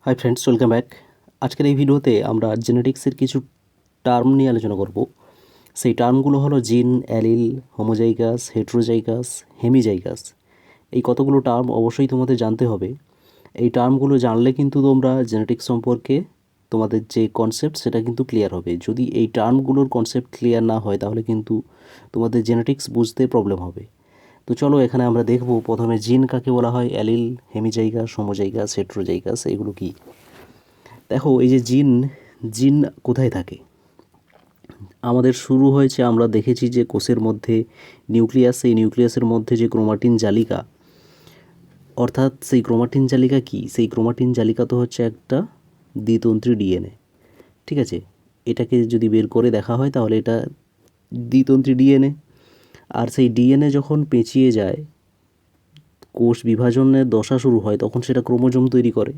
Hi friends, welcome back. আজকের এই ভিডিওতে আমরা জেনেটিক্সের কিছু টার্ম নিয়ে আলোচনা করব। সেই টার্মগুলো হলো জিন, অ্যালিল, হোমোজাইগাস, হেট্রোজাইগাস, হেমিজাইগাস। এই কতগুলো টার্ম অবশ্যই তোমাদের জানতে হবে। এই টার্মগুলো জানলে কিন্তু তোমরা জেনেটিক্স সম্পর্কে তোমাদের যে কনসেপ্ট সেটা কিন্তু ক্লিয়ার হবে। যদি এই টার্মগুলোর কনসেপ্ট ক্লিয়ার না হয় তাহলে কিন্তু তোমাদের জেনেটিক্স বুঝতে প্রবলেম হবে। তো চলো এখানে আমরা দেখব প্রথমে জিন কাকে বলা হয়, অ্যালিল, হেমিজাইগাস, হোমোজাইগাস, হেট্রোজাইগাস এগুলো কী। দেখো, এই যে জিন, জিন কোথায় থাকে? আমাদের শুরু হয়েছে, আমরা দেখেছি যে কোষের মধ্যে নিউক্লিয়াস, সেই নিউক্লিয়াসের মধ্যে যে ক্রোমাটিন জালিকা, অর্থাৎ সেই ক্রোমাটিন জালিকা কি? সেই ক্রোমাটিন জালিকা তো হচ্ছে একটা দ্বিতন্ত্রী ডিএনএ। ঠিক আছে, এটাকে যদি বের করে দেখা হয় তাহলে এটা দ্বিতন্ত্রী ডিএনএ। আর সেই ডিএনএ যখন পেঁচিয়ে যায়, কোষ বিভাজনের দশা শুরু হয়, তখন সেটা ক্রোমোজোম তৈরি করে।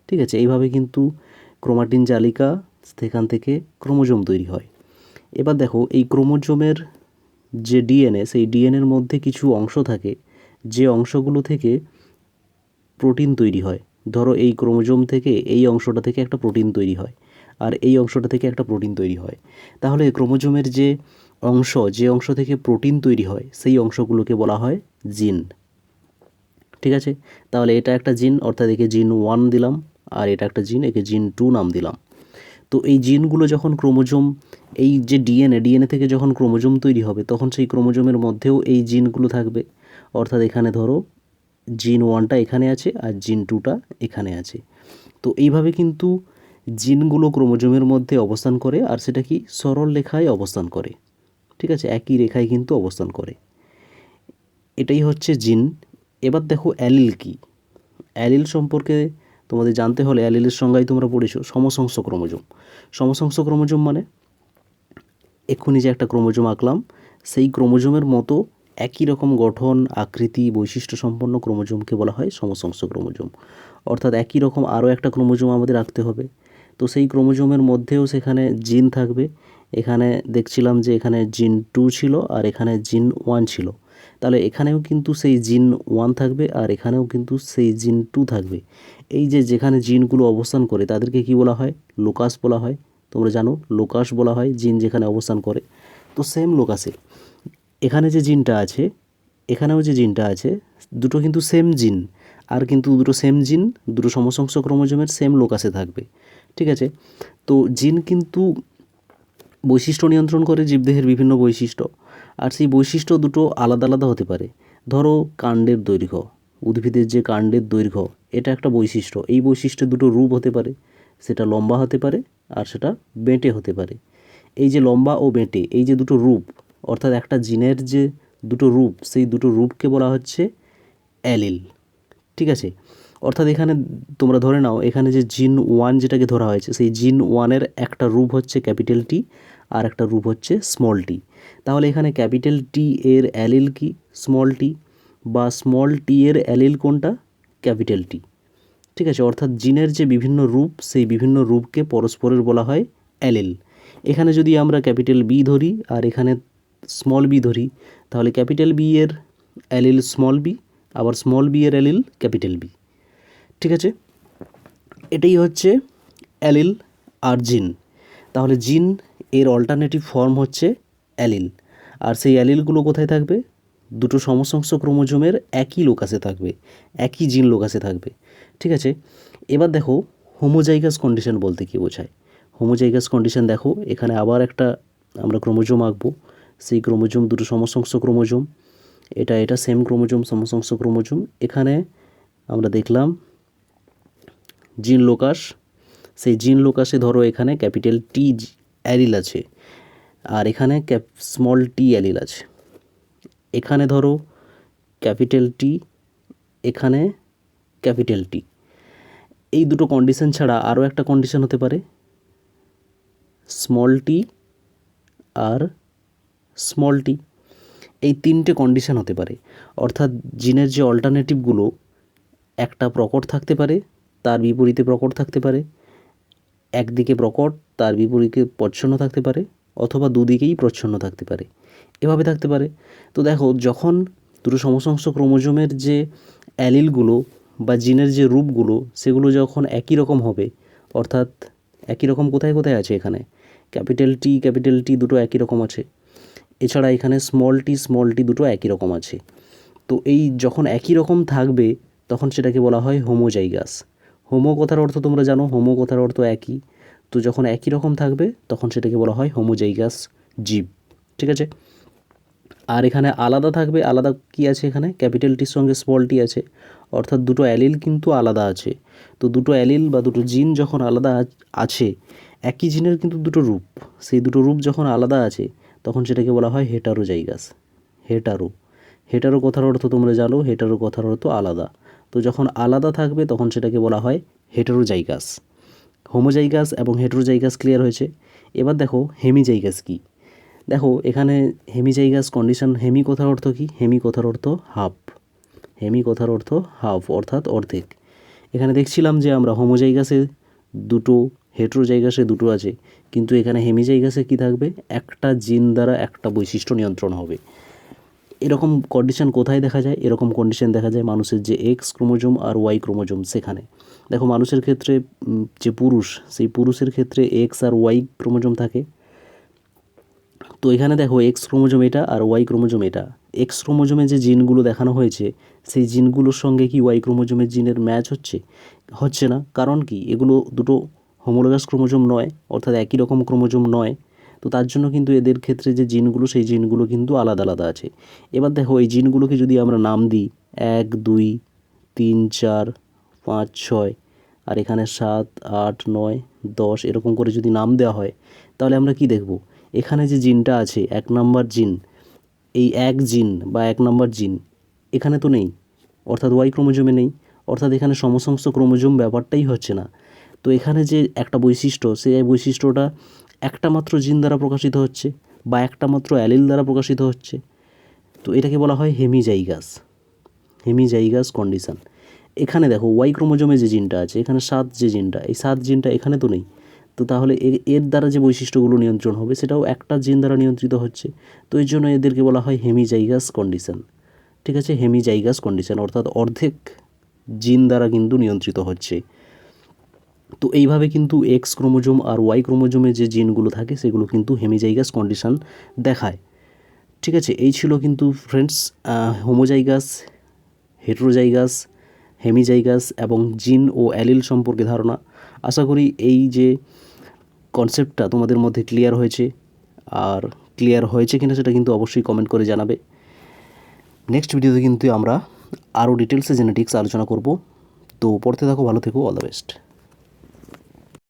ঠিক আছে, এইভাবে কিন্তু ক্রোমাটিন জালিকা, সেখান থেকে ক্রোমোজোম তৈরি হয়। এবার দেখো, এই ক্রোমোজোমের যে ডিএনএ, সেই ডিএনএর মধ্যে কিছু অংশ থাকে যে অংশগুলো থেকে প্রোটিন তৈরি হয়। ধরো, এই ক্রোমোজোম থেকে এই অংশটা থেকে একটা প্রোটিন তৈরি হয়, আর এই অংশটা থেকে একটা প্রোটিন তৈরি হয়। তাহলে ক্রোমোজোমের যে অংশ থেকে প্রোটিন তৈরি হয়, সেই অংশগুলোকে বলা হয় জিন। ঠিক আছে, তাহলে এটা একটা জিন, অর্থাৎ একে জিন 1 দিলাম, আর এটা একটা জিন, একে জিন 2 নাম দিলাম। তো এই জিনগুলো যখন ক্রোমোজোম, এই যে ডিএনএ থেকে যখন ক্রোমোজোম তৈরি হবে, তখন সেই ক্রোমোজোমের মধ্যেও এই জিনগুলো থাকবে। অর্থাৎ এখানে ধরো জিন 1টা এখানে আছে আর জিন 2টা এখানে আছে। তো এইভাবে কিন্তু জিনগুলো ক্রোমোজোমের মধ্যে অবস্থান করে, আর সেটা কি সরল রেখায় অবস্থান করে। ঠিক আছে, একই রেখায় কিন্তু অবস্থান করে। এটাই হচ্ছে জিন। এবার দেখো অ্যালিল কি। অ্যালিল সম্পর্কে তোমাদের জানতে হলে অ্যালিলের সংজ্ঞায় তোমরা পড়েছো সমসংখ্য ক্রোমোজোম। সমসংখ্য ক্রোমোজোম মানে এক্ষুনি যে একটা ক্রোমোজোম আঁকলাম, সেই ক্রোমোজোমের মতো একই রকম গঠন, আকৃতি, বৈশিষ্ট্য সম্পন্ন ক্রোমোজোমকে বলা হয় সমসংখ্য ক্রোমোজোম। অর্থাৎ একই রকম আরও একটা ক্রোমোজোম আমাদের আঁকতে হবে। তো সেই ক্রোমোজোমের মধ্যেও সেখানে জিন থাকবে। এখানে দেখছিলাম যে এখানে জিন 2 ছিল আর এখানে জিন 1 ছিল। তাহলে এখানেও কিন্তু সেই জিন 1 থাকবে আর এখানেও কিন্তু সেই জিন 2 থাকবে। এই যে যেখানে জিনগুলো অবস্থান করে তাদেরকে কি বলা হয়? লোকাস বলা হয়। তোমরা জানো লোকাস বলা হয় জিন যেখানে অবস্থান করে। তো সেম লোকাসে এখানে যে জিনটা আছে, এখানেও যে জিনটা আছে, দুটো কিন্তু সেম জিন। আর কিন্তু দুটো সেম জিন, দুটো সমসংখ্য ক্রোমোজোমের সেম লোকাসে থাকবে। ঠিক আছে, তো জিন কিন্তু বৈশিষ্ট্য নিয়ন্ত্রণ করে জীবদেহের বিভিন্ন বৈশিষ্ট্য। আর সেই বৈশিষ্ট্য দুটো আলাদা আলাদা হতে পারে। ধরো কাণ্ডের দৈর্ঘ্য, উদ্ভিদের যে কাণ্ডের দৈর্ঘ্য, এটা একটা বৈশিষ্ট্য। এই বৈশিষ্ট্যে দুটো রূপ হতে পারে, সেটা লম্বা হতে পারে আর সেটা বেঁটে হতে পারে। এই যে লম্বা ও বেঁটে, এই যে দুটো রূপ, অর্থাৎ একটা জিনের যে দুটো রূপ, সেই দুটো রূপকে বলা হচ্ছে অ্যালিল। ঠিক আছে, অর্থাৎ এখানে তোমরা ধরে নাও, এখানে যে জিন 1 যেটাকে ধরা হয়েছে, সেই জিন 1-এর একটা রূপ হচ্ছে ক্যাপিটাল টি আর একটা রূপ হচ্ছে স্মল টি। তাহলে এখানে ক্যাপিটাল টি এর অ্যালিল কি? Small tea. বা স্মল টি এর অ্যালিল কোনটা? Capital T. ঠিক আছে, অর্থাৎ জিনের যে বিভিন্ন রূপ, সেই বিভিন্ন রূপকে পরস্পরের বলা হয় অ্যালিল। এখানে যদি আমরা ক্যাপিটাল বি ধরি আর এখানে স্মল বি ধরি, তাহলে ক্যাপিটাল বি এর অ্যালিল স্মল বি, আবার স্মল বি এর অ্যালিল ক্যাপিটাল বি। ঠিক আছে, এটাই হচ্ছে অ্যালিল আর জিন। তাহলে জিন এর অল্টারনেটিভ ফর্ম হচ্ছে অ্যালিল। আর সেই অ্যালিলগুলো কোথায় থাকবে? দুটো সমসংখ্য ক্রোমোজোমের একই লোকাসে থাকবে, একই জিন লোকাসে থাকবে। ঠিক আছে, এবার দেখো হোমোজাইগাস কন্ডিশন বলতে কী বোঝায়। হোমোজাইগাস কন্ডিশন দেখো, এখানে আবার একটা আমরা ক্রোমোজোম আঁকবো। সেই ক্রোমোজোম দুটো সমসংখ্য ক্রোমোজোম, এটা সেম ক্রোমোজোম, সমসংখ্য ক্রোমোজোম। এখানে আমরা দেখলাম জিন লোকাস। সেই জিন লোকাসে ধরো এখানে ক্যাপিটাল টি অ্যালিল আছে আর এখানে স্মল টি অ্যালিল আছে। এখানে ধরো ক্যাপিটাল টি, এখানে ক্যাপিটাল টি। এই দুটো কন্ডিশন ছাড়া আরও একটা কন্ডিশন হতে পারে, স্মল টি আর স্মল টি। এই তিনটে কন্ডিশন হতে পারে। অর্থাৎ জিনের যে অল্টারনেটিভগুলো, একটা প্রকট থাকতে পারে, তার বিপরীতে প্রকট থাকতে পারে, একদিকে প্রকট তার বিপরীতে প্রচ্ছন্ন থাকতে পারে, অথবা দুদিকেই প্রচ্ছন্ন থাকতে পারে, এভাবে থাকতে পারে। তো দেখো, যখন দুটো সমসংখ্য ক্রোমোজোমের যে অ্যালিলগুলো বা জিনের যে রূপগুলো সেগুলো যখন একই রকম হবে, অর্থাৎ একই রকম কোথায় কোথায় আছে, এখানে ক্যাপিটাল টি দুটো একই রকম আছে, এছাড়া এখানে স্মল টি দুটো একই রকম আছে। তো এই যখন একই রকম থাকবে তখন সেটাকে বলা হয় হোমোজাইগাস। হোমো কথার অর্থ তোমরা জানো, হোমো কথার অর্থ একই। তো যখন একই রকম থাকবে তখন সেটাকে বলা হয় হোমোজাইগাস জীব। ঠিক আছে। আর এখানে আলাদা থাকবে, আলাদা কি আছে, এখানে ক্যাপিটাল টির সঙ্গে স্মল টি আছে, অর্থাৎ দুটো অ্যালিল কিন্তু আলাদা আছে। তো দুটো অ্যালিল বা দুটো জিন যখন আলাদা আছে, একই জিনের কিন্তু দুটো রূপ, সেই দুটো রূপ যখন আলাদা আছে তখন সেটাকে বলা হয় হেটারোজাইগাস। হেটারো কথার অর্থ তোমরা জানো, হেটারো কথার অর্থ আলাদা। তো যখন আলাদা থাকবে তখন সেটাকে বলা হয় হেটারোজাইগাস। হোমোজাইগাস এবং হেটারোজাইগাস ক্লিয়ার হয়েছে। এবার দেখো হেমিজাইগাস কি। দেখো এখানে হেমিজাইগাস কন্ডিশন, হেমি কথার অর্থ কি, হেমি কথার অর্থ হাফ, হেমি কথার অর্থ হাফ অর্থাৎ অর্ধেক। এখানে দেখছিলাম যে আমরা হোমোজাইগাসে দুটো, হেটারোজাইগাসে দুটো আছে, কিন্তু এখানে হেমিজাইগাসে কি থাকবে, একটা জিন দ্বারা একটা বৈশিষ্ট্য নিয়ন্ত্রণ হবে। এরকম কন্ডিশন কোথায় দেখা যায়, এরকম কন্ডিশন দেখা যায় মানুষের যে এক্স ক্রোমোজোম আর ওয়াই ক্রোমোজোম সেখানে। দেখো মানুষের ক্ষেত্রে যে পুরুষ, সেই পুরুষের ক্ষেত্রে এক্স আর ওয়াই ক্রোমোজোম থাকে। তো এখানে দেখো এক্স ক্রোমোজোম এটা আর ওয়াই ক্রোমোজোম এটা। এক্স ক্রোমোজোমে যে জিনগুলো দেখানো হয়েছে সেই জিনগুলোর সঙ্গে কি ওয়াই ক্রোমোজোমের জিনের ম্যাচ হচ্ছে না। কারণ কি, এগুলো দুটো হোমোলোগাস ক্রোমোজোম নয়, অর্থাৎ একই রকম ক্রোমোজোম নয়। তো তার জন্য কিন্তু এদের ক্ষেত্রে যে জিনগুলো, সেই জিনগুলো কিন্তু আলাদা আলাদা আছে। এবার দেখো এই জিনগুলোকে যদি আমরা নাম দিই 1, 2, 3, 4, 5, 6, আর এখানে 7, 8, 9, 10 এরকম করে যদি নাম দেওয়া হয়, তাহলে আমরা কি দেখব, এখানে যে জিনটা আছে 1 নম্বর জিন, এই এক জিন বা 1 নম্বর জিন এখানে তো নেই, অর্থাৎ ওয়াই ক্রোমোজোমে নেই, অর্থাৎ এখানে সমসংস্থ ক্রোমোজোম ব্যাপারটাই হচ্ছে না। তো এখানে যে একটা বৈশিষ্ট্য, সেই বৈশিষ্ট্যটা একটা মাত্র জিন দ্বারা প্রকাশিত হচ্ছে বা একটা মাত্র অ্যালিল দ্বারা প্রকাশিত হচ্ছে। তো এটাকে বলা হয় হেমিজাইগাস কন্ডিশন। এখানে দেখো ওয়াই ক্রোমোজোমে যে জিনটা আছে, এখানে 7 যে জিনটা, এই 7 জিনটা এখানে তো নেই। তো তাহলে এর দ্বারা যে বৈশিষ্ট্যগুলো নিয়ন্ত্রণ হবে সেটাও একটা জিন দ্বারা নিয়ন্ত্রিত হচ্ছে। তো এর জন্য এদেরকে বলা হয় হেমিজাইগাস কন্ডিশন। ঠিক আছে, হেমিজাইগাস কন্ডিশন অর্থাৎ অর্ধেক জিন দ্বারা কিন্তু নিয়ন্ত্রিত হচ্ছে। তো এইভাবে কিন্তু এক্স ক্রোমোজোম আর ওয়াই ক্রোমোজোমে যে জিনগুলো থাকে সেগুলো কিন্তু হেমিজাইগাস কন্ডিশন দেখায়। ঠিক আছে, এই ছিল কিন্তু ফ্রেন্ডস হোমোজাইগাস, হেটারোজাইগাস, হেমিজাইগাস এবং জিন ও অ্যালিল সম্পর্কে ধারণা। আশা করি এই যে কনসেপ্টটা তোমাদের মধ্যে ক্লিয়ার হয়েছে, আর ক্লিয়ার হয়েছে কিনা সেটা কিন্তু অবশ্যই কমেন্ট করে জানাবে। নেক্সট ভিডিওতে কিন্তু আমরা আরও ডিটেলসে জেনেটিক্স আলোচনা করব। তো পড়তে থাকো, ভালো থেকো, অল দ্য বেস্ট।